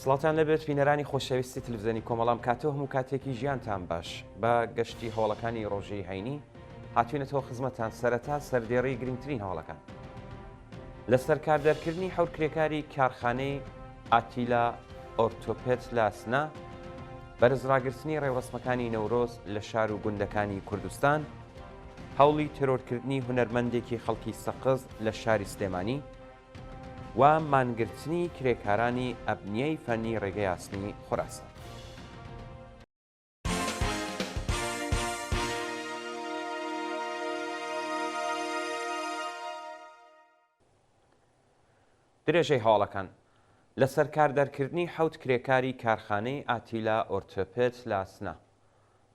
سڵاتان لەبێت بینەرانی خۆشەویستی تلڤیزیۆنی کۆمەڵام کاتەوە هەموو کاتێکی ژیانتان باش بە گەشتی هەوڵەکانی ڕۆژەی هەینی هاتوونەتەوە خزمەتان سەرەتا سەردێڕی گرنگترین هەوڵەکان لە سەرکاردەرکردنی حەوت کرێکاری کارخانەی ئاتیلا ئۆرتۆپێت لە سنا بەرزڕاگررتنی ڕێوەسمەکانی نەورۆز لە شار و گوندەکانی کوردستان هەوڵی ترۆرکردنی هونەرمەندێکی خەڵکی سەقز لە شاری سلێمانی و مانگرتنی کرێکارانی ئەبنیەی فەنی ڕێگەی ئاسنی خوراسان. درێژەی هەواڵەکان لە سەرکاردەرکردنی حەوت کرێکاری کارخانەی ئاتیلا ئۆرتۆپێت لە ئاسنا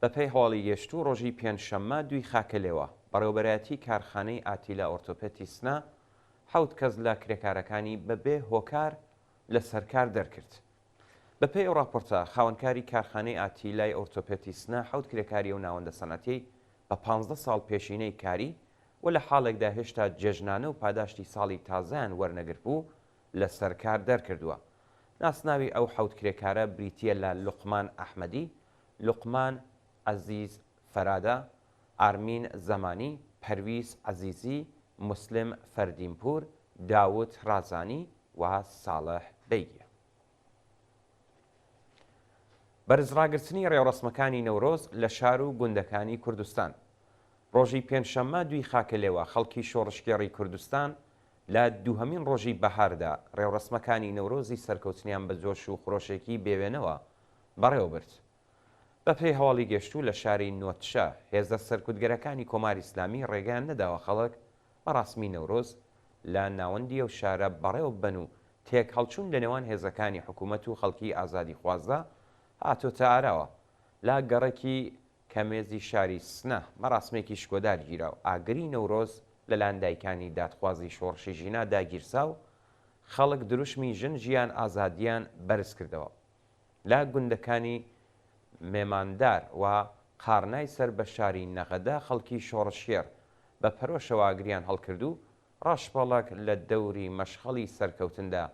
بەپێی هەواڵی گەشتوو ڕۆژی پێنجشەممە دوی خاکەلێوە بەڕێوەبەرەتی کارخانەی ئاتیلا ئۆرتۆپێتی سنا حەوت کەس لە کرێکارەکانی بەبێ هۆکار لە سەرکار دەرکرد. بەپێی ئەو راپۆرتە خاوەنکاری کارخانەی ئاتیلای ئۆرتۆپێتی سنا حەوت کرێکاری و ناوەندە سەنەتی بە 15 ساڵ پێشینەی کاری و لە حاڵێکدا هێشتا جێژنانە و پاداشتی ساڵی تازیان وەرنەگرت بوو لە سەرکار دەرکردووە. ناسناوی ئەو حەوت کرێکارە بریتیە لە لوقمان ئەحمەدی، لوقمان عەزیز فەرادە، ئارمین زەمانی، پەرویز عەزیزی، مسلم فەردینپور، داوت ڕازانی و ساڵح بەیگیە. بەرزڕاگررتنی ڕێوەڕەسمەکانی نەورۆز لە شار و گوندەکانی کوردستان ڕۆژی پێنجشەممە دوی خاکەلێوە خەڵکی شۆڕشکێڕی کوردستان لە دووهەمین ڕۆژی بەهاردا ڕێوەڕەسمەکانی نەورۆزی سەرکەوتنیان بە جۆش و خۆشێکی بێوێنەوە بەڕێوەبرد. بەپێی هەواڵی گەشتوو لە شاری نۆتشە هێزە سەرکوتگەرەکانی کۆماری ئیسلامی ڕێگەیان نەداوە خەڵک بەڕاسمی نەورۆز لە ناوەندی ئەو شارە بەڕێوە بن و تێک هەڵچوون لە نێوان هێزەکانی حکوومەت و خەڵکی ئازادی خوازدا هاتۆتە ئاراوە. لا گەڕێکی کەمێزی شاری سنە مەڕاسمێکی شکۆدار گیرا و ئاگری نەورۆز لەلایەن دایکانی دادخوازی شۆڕشی ژینا داگیرسا و خەڵک دروشمی ژن ژیان ئازادیان بەرز کردەوە. لا گوندەکانی مێماندار و قارنای سەر بە شاری نەغەدا خەڵکی شۆڕشێر بە پەرۆشەوە ئاگریان هەڵکرد و ڕاشپەڵک لە دەوری مەشخەڵی سەرکەوتندا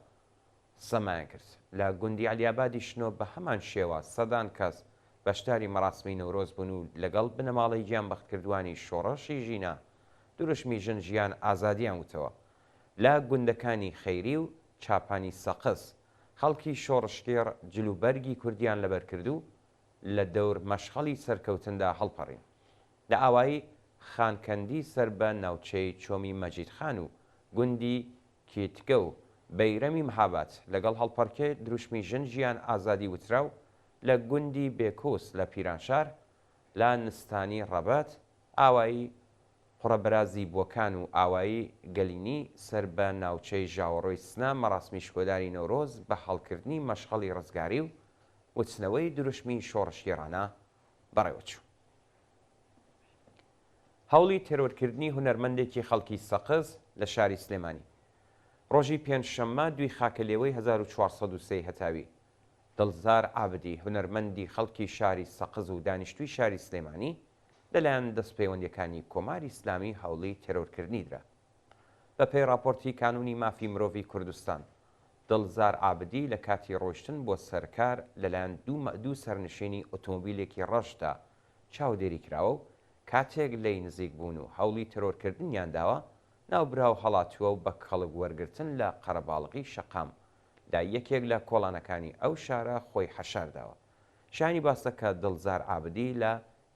سەمایان کرد. لە گوندی عەلیابادی شنۆ بە هەمان شێوە سەدان کەس بەشداری مەراسمی نەورۆز بوون و لەگەڵ بنەماڵی گیان بەختکردوانی شۆڕەشی ژینا دروشمی ژن ژیان ئازادیان وتەوە. لە گوندەکانی خەیری و چاپانی سەقز خەڵکی شۆڕشکێر جلوبەرگی کوردیان لەبەر کرد و لە دەور مەشخەڵی سەرکەوتندا هەڵپەڕین. لە ئاوایی خانکەندی سەر بە ناوچەی چۆمی مەجیدخان و گوندی کیتگە و بەیرەمی مەهاباد لەگەڵ هەڵپەڕکێ دروشمی ژن ژیان ئازادی وترا و لە گوندی بێکۆس لە پیرانشار لا نستانی ڕەبەت ئاوایی قوڕەبرازی بۆکان و ئاوایی گەلینی سەر بە ناوچەی ژاوەڕۆی سنا مەڕاسمی شکۆداری نەورۆز بە هەڵکردنی مەشخەڵی ڕزگاری و وتنەوەی دروشمی شۆڕشیێرانە بەڕێوەچوو. هەوڵی تێرۆرکردنی هونەرمەندێکی خەڵکی سەقز لە شاری سلێمانی ڕۆژی پێنجشەممە دوی خاکەلێوەی 1403 هەتاوی دڵزار عابدی هونەرمەندی خەڵکی شاری سەقز و دانیشتووی شاری سلێمانی لەلایەن دەستپەیوەندیەکانی کۆماری ئیسلامی هەوڵی تێرۆرکردنیدرا. بەپێی راپۆرتی کانونی مافی مرۆڤی کوردستان دڵزار عابدی لە کاتی ڕۆیشتن بۆ سەرکار لەلایەن دوو سەرنشینی ئۆتۆمۆبیلێکی ڕەشدا چاودێری کراوە و کاتێک لی نزیک بوون و هەوڵی تەرۆرکردنیان داوە ناوبراو هەڵاتووە و بە کەڵک وەرگرتن لە قەرەباڵغی شەقام دا یەکێک لە کۆڵانەکانی ئەو شارە خۆی حەشارداوە. شانی باسەکە دڵزار عابدی لە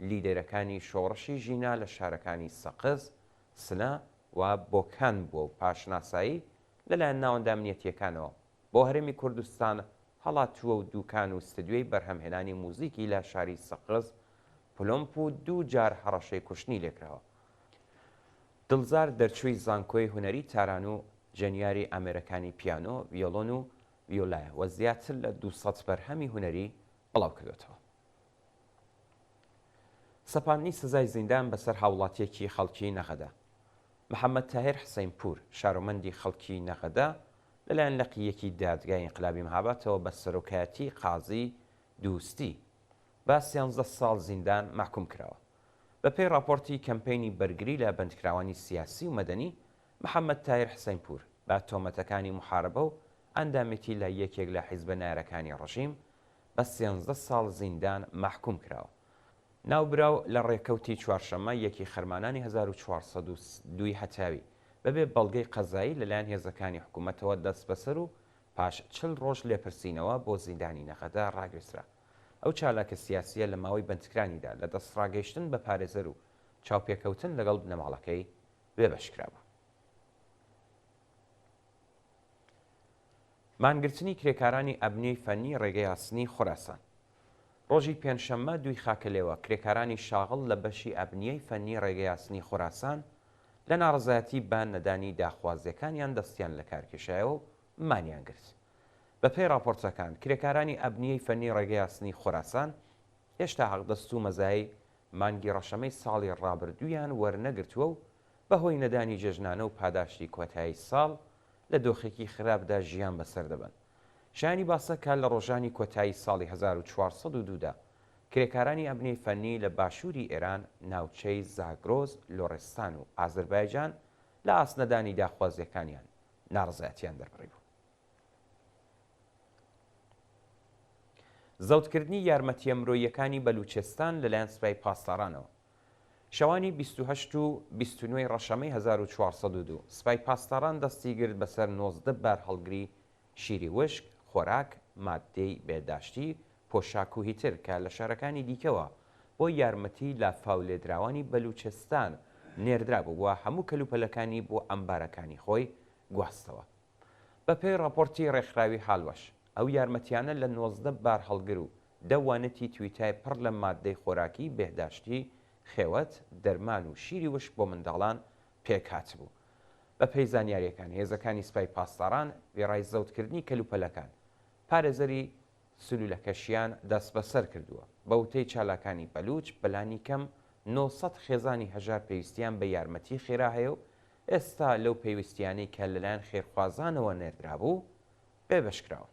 لیدەرەکانی شۆڕشی ژینا لە شارەکانی سەقز، سنا و بۆکان بووە و پاشناسایی لەلایەن ناوەندە ئەمنیەتیەکانەوە بۆ هەرێمی کوردستان هەڵاتووە و دووکان و ستدیۆی بەرهەمهێنانی موزیکی لە شاری سەقز پلۆمپ و دوو جار هەڕەشەی کوشتنی لێکراوە. دڵزار دەرچووی زانکۆی هونەری تاران و جەنیاری ئامێرەکانی پیانۆ، ڤیۆڵۆن و ڤیۆلایە و زیاتر لە 200 بەرهەمی هونەری بڵاو کردوێتەوە. سەپاندنی سزای زیندان بەسەر هاوڵاتیەکی خەڵکی نەغەدا. محەممەد تاهیر حسەینپور شارۆمەندی خەڵکی نەغەدا لەلایەن لەقیەکی دادگای ئینقلابی مەهابادەوە بە سەرۆکایەتی قازی دووستی بە 13 ساڵ زیندان محکوم کراوە. بەپێی راپۆرتی کەمپینی بەرگری لە بەندکراوانی سیاسی و مەدەنی محەممەد تاهیر حسەینپور بە تۆمەتەکانی محاربە و ئەندامێتی لە یەکێک لە حیزبە نارەکانی ڕژیم بە 13 ساڵ زیندان مەحکوم کراوە. ناوبراو لە ڕێکەوتی چوارشەممە یەکی خەرمانانی 1402 هەتاوی بەبێ بەڵگەی قەزایی لەلایەن هێزەکانی حکوومەتەوە دەست بەسەر و پاش 40 ڕۆژ لێپرسینەوە بۆ زیندانی نەخەدا ڕاگرسرا. ئەو چالاکە سیاسیە لە ماوەی بەندکرانیدا لە دەستڕاگەیشتن بە پارێزەر و چاوپێکەوتن لەگەڵ بنەماڵەکەی بێبەشکراوە. مانگرتنی کرێکارانی ئەبنیەی فەنی ڕێگەی ئاسنی خوراسان. ڕۆژی پێنجشەممە دوی خاکەلێوە کرێکارانی شاغڵ لە بەشی ئەبنیەی فەنی ڕێگەی ئاسنی خوراسان لە ناڕزایەتی بە نەدانی داخوازیەکانیان دەستیان لە کارکێشایەوە و مانیان گرت. بەپێی راپۆرتەکان کرێکارانی ئەبنیەی فەنی ڕێگەی ئاسنی خوراسان هێشتا حەقدەست و مەزایی مانگی ڕەشەمەی ساڵی ڕابردوویان وەرنەگرتووە و بەهۆی نەدانی جێژنانە و پاداشتی کۆتایی ساڵ لە دۆخێکی خراپدا ژیان بەسەر دەبن. شایانی باسەکە لە ڕۆژانی کۆتایی ساڵی 1402دا کرێکارانی ئەبنیەی فەنی لە باشووری ئێران ناوچەی زاگرۆز، لۆڕستان و ئازەربایجان لە ئاسنەدانی داخوازیەکانیان ناڕزایەتیان دەربڕی بوو. زەوتکردنی یارمەتیە مرۆییەکانی بەلوچستان لەلایەن سوپای پاسدارانەوە. شەوانی 28 و 29 ڕەشەمەی 1402 سوپای پاسداران دەستی کرد بەسەر 19 بار هەڵگری شیری وشک، خۆراک، مادەی بێداشتی، پۆشاک و هیتر کە لە شارەکانی دیکەوە بۆ یارمەتی لە فاولێدراوانی بەلوچستان نێردرا بوو وە هەموو کەلوپەلەکانی بۆ ئەمبارەکانی خۆی گواستەوە. بەپێی راپۆرتی ڕێکخراوی هاڵوەش ئەو یارمەتیانە لە 19 بار هەڵگر و دەوانەتی تویتای پڕ لە مادەی خۆراکی بێداشتی، خێوەت، دەرمان و شیری وشک بۆ منداڵان پێکات بوو. بە پێی زانیاریەکان هێزەکانی سوپای پاسداران وێڕای زەوتکردنی کەلوپەلەکان پارێزەری سلولەکەشیان دەست بەسەر کردووە. بە وتەی چالاکانی بەلوچ بەلانی کەم 900 خێزانی هەژار پێویستیان بە یارمەتی خێرا هەیە و ئێستا لەو پێویستیانەی کە لەلایەن خێرخوازانەوە نێردرا بوو بێبەشکراوە.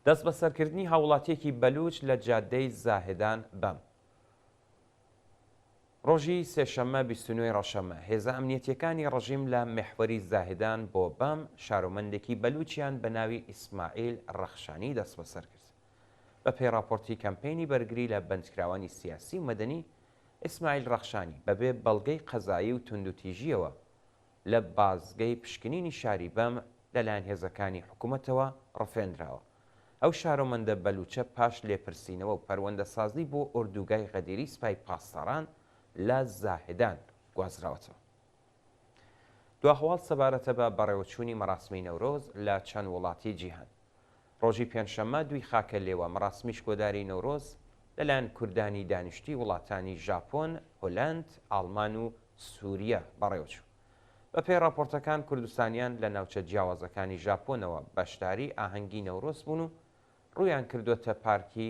دەست بەسەرکردنی هاوڵاتیەکی بەلوچ لە جادەی زاهدان بەم. ڕۆژی سێشەممە 29 ڕەشەمە هێزە ئەمنیەتیەکانی ڕژیم لە مێحوەری زاهدان بۆ بەم شارۆمەندێکی بەلوچیان بە ناوی ئیسماعیل ڕەخشانی دەست بەسەر کرد. بە پێی راپۆرتی کەمپینی بەرگری لە بەندکراوانی سیاسی و مەدەنی ئیسماعیل ڕەخشانی بەبێ بەڵگەی قەزایی و توندوتیژیەوە لە بازگەی پشکنینی شاری بەم لەلایەن هێزەکانی حکوومەتەوە ڕفێنراوە. ئەو شارۆمەندە بەلوچە پاش لێپرسینەوە و پەروەندەسازی بۆ ئوردوگای غەدیری سوپای پاسداران لە زاهدان گوازراوەتەوە. دواهواڵ سەبارەتە بە بەڕێوەچوونی مەراسمی نەورۆز لە چەند وڵاتی جیهان. ڕۆژی پێنجشەممە دوی خاکە لێوە مەراسمی شکۆداری نەورۆز لەلایەن کوردانی دانیشتی وڵاتانی ژاپۆن، هۆلەند، ئاڵمان و سووریا بەڕێوەچوو. بە پێی راپۆرتەکان کوردستانیان لە ناوچە جیاوازەکانی ژاپۆنەوە بەشداری ئاهەنگی نەورۆز بوون و ڕویان کردوتە پارکی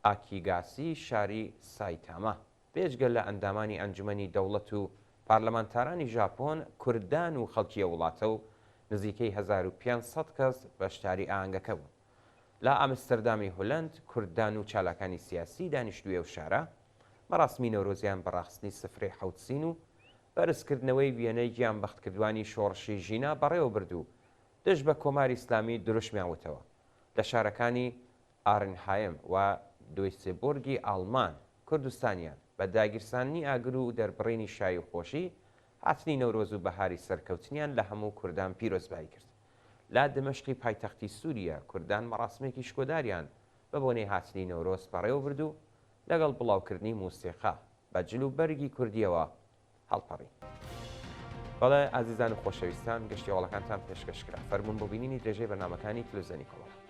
ئاکیگاسی شاری سایتاما. پێشگەل لە ئەندامانی ئەنجومەنی دەوڵەت و پارلەمانتارانی ژاپۆن، کوردان و خەڵکی وڵاتە و نزیکەی 1500 کەس بەشداری ئاهەنگەکە بوون. لە ئامستەردامی هۆلەند کوردان و چالاکانی سیاسی دانیشتوویە و شارە مەراسمی نەورۆزیان بەڕاستنی سفرەی حەوتسین و بەرزکردنەوەی وێنەی گیان بەختکردوانی شۆڕشی ژینا بەڕێوە بردو دژ بە کۆماری ئیسلامی دروشمیانوتەوە. لە شارەکانی ئارنهایم و دویسێبۆرگی ئاڵمان کوردستانیان بە داگیرسانی ئاگر و دەربڕینی شای و خۆشی هاتنی نەورۆز و بەهاری سەرکەوتنیان لە هەموو کوردان پیرۆزبایی کرد. لا دمەشقی پایتەختی سووریا کوردان مەراسمێکی شکۆداریان بە بۆنەی هاتنی نەورۆز بەڕێوە بردو لەگەڵ بڵاوکردنی موسیقا بە جل و بەرگی کوردیەوە هەڵپەڕی. بەڵێ ئازیزان و خۆشەویستان گەشتیاوەڵەکانتان پێشکەشکرا. فەرمون بۆ بینینی درێژەی بەرنامەکانی تلڤیزیۆنی کۆڵۆڵ.